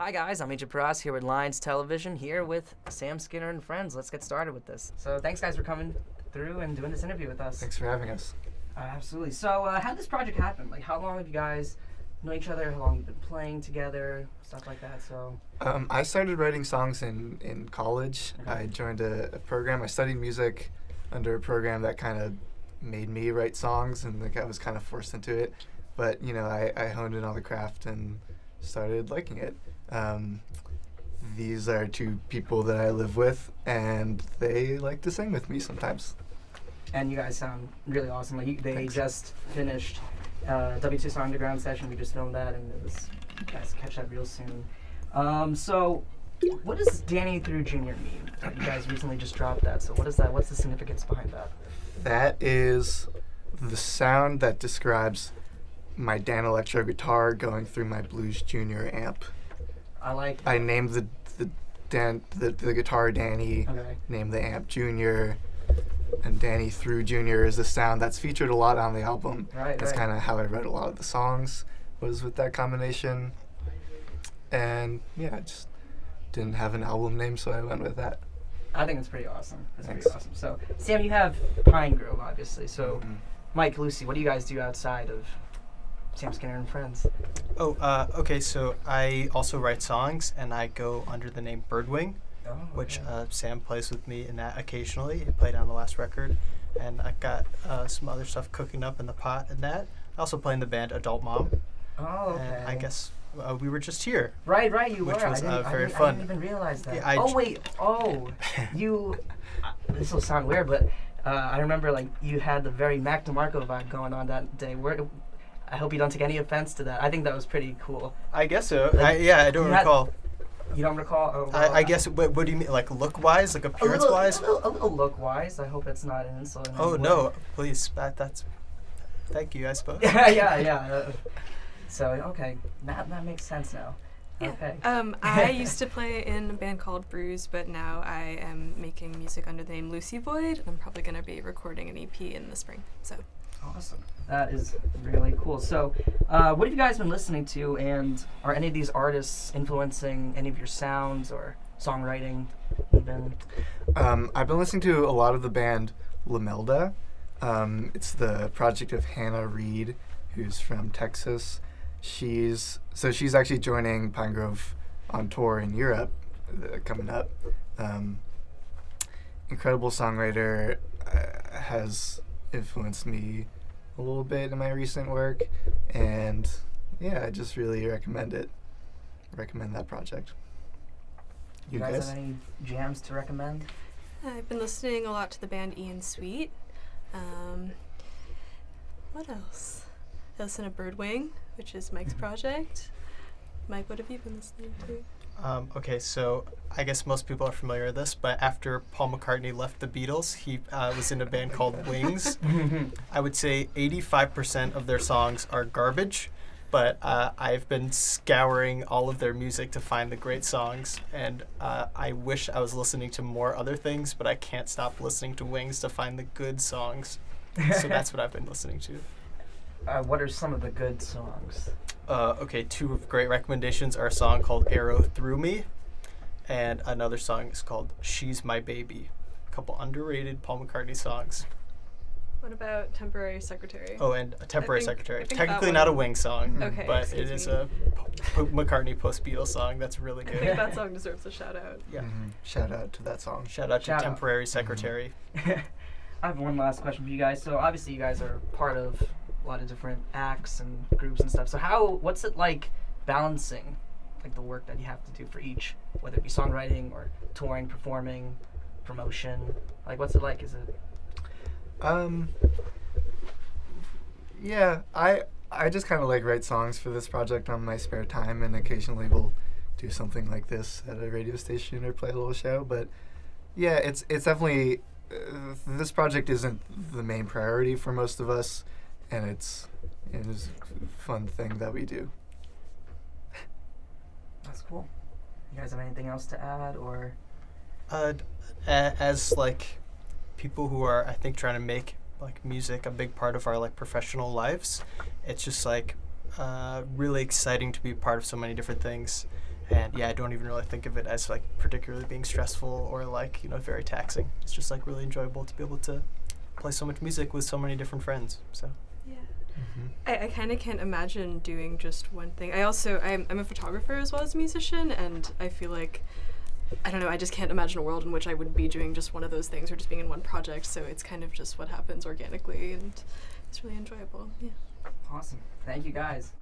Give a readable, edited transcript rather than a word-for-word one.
Hi guys, I'm Agent Paras here with Lines Television, here with Sam Skinner and friends. Let's get started with this. So thanks guys for coming through and doing this interview with us. Thanks for having us. Absolutely. So how did this project happen? Like, how long have you guys known each other? How long have you been playing together? Stuff like that. So I started writing songs in college. Okay. I joined a program. I studied music under a program that kind of made me write songs, and like I was kind of forced into it. But you know, I honed in on the craft and started liking it. These are two people that I live with, and they like to sing with me sometimes. And you guys sound really awesome. Like they Thanks. just finished W2 Star Underground session. We just filmed that, and it was, you guys catch that real soon. So what does Danny Through Junior mean? You guys recently just dropped that. So what is that? What's the significance behind that? That is the sound that describes my Dan electro guitar going through my Blues Junior amp. I named the guitar Danny, Okay. named the amp Junior, and Danny Through Junior is the sound that's featured a lot on the album. Right. That's kind of how I wrote a lot of the songs, was with that combination. And yeah, I just didn't have an album name, so I went with that. I think it's pretty awesome. It's Thanks. pretty awesome. So, Sam, you have Pine Grove, obviously. So, Mhm. Mike, Lucy, what do you guys do outside of Sam Skinner and Friends? Okay, so I also write songs, and I go under the name Birdwing, Oh, which okay. Sam plays with me in that occasionally. He played on the last record, and I've got some other stuff cooking up in the pot in that. I also play in the band Adult Mom, Oh, okay. and I guess we were just here. Right, you which were. was, I very didn't, fun. I didn't even realize that. Yeah, You. This will sound weird, but I remember like you had the very Mac DeMarco vibe going on that day. I hope you don't take any offense to that. I think that was pretty cool. I guess so. Like, I don't you had- recall. You don't recall? Oh, well, I guess, what do you mean, like look-wise, like appearance-wise? A little look-wise. I hope it's not an insult. In Oh, any no, way. please, that's, thank you, I suppose. yeah. So okay, that makes sense now. Yeah. Okay. I used to play in a band called Bruise, but now I am making music under the name Lucy Void. I'm probably going to be recording an EP in the spring. So Awesome. That is really cool. So, what have you guys been listening to, and are any of these artists influencing any of your sounds or songwriting even? I've been listening to a lot of the band Lamelda. It's the project of Hannah Reed, who's from Texas. She's actually joining Pine Grove on tour in Europe coming up. Incredible songwriter, has influenced me a little bit in my recent work, and yeah, I just really recommend that project. You guys have any jams to recommend? I've been listening a lot to the band Ian Sweet. What else? I listen to Birdwing, which is Mike's project. Mike, what have you been listening to? Okay, so I guess most people are familiar with this, but after Paul McCartney left the Beatles, he was in a band called Wings. I would say 85% of their songs are garbage, but I've been scouring all of their music to find the great songs, and I wish I was listening to more other things, but I can't stop listening to Wings to find the good songs. So that's what I've been listening to. What are some of the good songs? Okay, two great recommendations are a song called Arrow Through Me, and another song is called She's My Baby. A couple underrated Paul McCartney songs. What about Temporary Secretary? Oh, and a Temporary I think Secretary. that Technically not a one- Wing song, Okay, but excuse it is me. a McCartney post-Beatles song that's really I good. think that song deserves a shout out. Yeah. Shout out to that song. Shout out to Shout out. Temporary Secretary. I have one last question for you guys. So obviously you guys are part of a lot of different acts and groups and stuff. So what's it like balancing like the work that you have to do for each, whether it be songwriting or touring, performing, promotion? Like what's it like? Is it Yeah, I just kind of like write songs for this project on my spare time, and occasionally we'll do something like this at a radio station or play a little show. But yeah, it's definitely this project isn't the main priority for most of us, and it is a fun thing that we do. That's cool. You guys have anything else to add or? As like people who are, I think, trying to make like music a big part of our like professional lives, it's just like really exciting to be part of so many different things. And yeah, I don't even really think of it as like particularly being stressful or like, very taxing. It's just like really enjoyable to be able to play so much music with so many different friends. So Yeah. Mm-hmm. I kind of can't imagine doing just one thing. I'm a photographer as well as a musician, and I feel like, I don't know, I just can't imagine a world in which I would be doing just one of those things or just being in one project, so it's kind of just what happens organically, and it's really enjoyable. Yeah. Awesome. Thank you guys.